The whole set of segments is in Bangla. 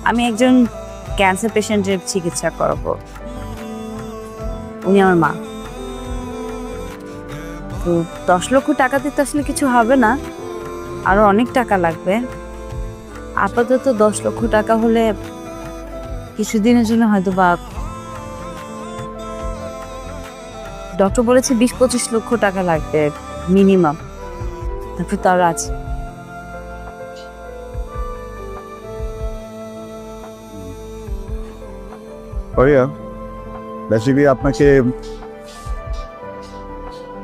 আমি একজন ক্যান্সার পেশেন্টের চিকিৎসা করাবো। উনি আমার মা। তো 10 লক্ষ টাকা দিতে আসলে কিছু হবে না, আরো অনেক টাকা লাগবে। আপাতত 10 লক্ষ টাকা হলে কিছুদিনের জন্য হয়তো বা ডক্টর বলেছে 20-25 লক্ষ টাকা লাগবে মিনিমাম। তারপর তার আছে। ভাইয়া বেসিক্যালি আপনাকে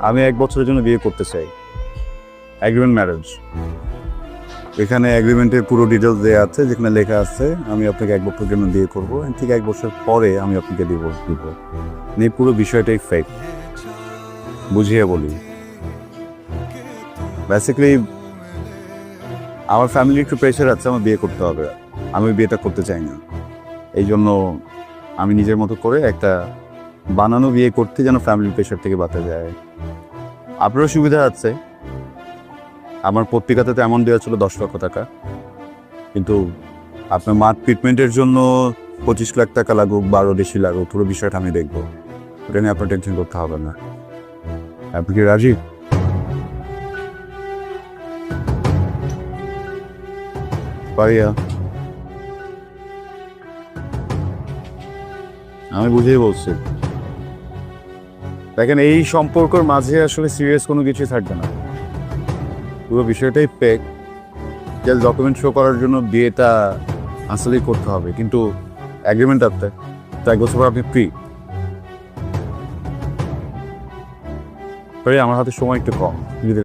আমি 1 বছরের জন্য বিয়ে করতে চাই, এগ্রিমেন্ট ম্যারেজ। এখানে এগ্রিমেন্টের পুরো ডিটেলস দেওয়া আছে, যেখানে লেখা আছে আমি আপনাকে 1 বছরের জন্য বিয়ে করবো, ঠিক 1 বছর পরে আমি আপনাকে ডিভোর্স দিব। এই পুরো বিষয়টাই ফেক। বুঝিয়ে বলি, বেসিক্যালি আমার ফ্যামিলির একটু প্রেশার আছে, আমার বিয়ে করতে হবে। আমি বিয়েটা করতে চাই না, এই জন্য আমি নিজের মতো করে একটা বানানো বিয়ে করতে, যেন ফ্যামিলির প্রেশার থেকে বাঁচা যায়। আপনারও সুবিধা আছে, আমার পত্রিকাতে তো এমন দেওয়া ছিল 10 লক্ষ টাকা, কিন্তু আপনার মার ট্রিটমেন্টের জন্য 25 লাখ টাকা লাগুক, 12 বেশি লাগুক, পুরো বিষয়টা আমি দেখবো। ওটা নিয়ে আপনার টেনশন করতে হবে না। আপনি কি রাজি? পারিয়া, আমি বুঝেই বলছি। দেখেন, এই সম্পর্কের মাঝে আসলে সিরিয়াস কোনো কিছুই থাকবে না, পুরো বিষয়টাই ফেক। জাস্ট ডকুমেন্ট শো করার জন্য বিয়েটা আসলেই করতে হবে, কিন্তু এগ্রিমেন্ট আছে তো 1 বছর পর আপনি ফ্রি। আমার হাতে সময় একটু কম, যদি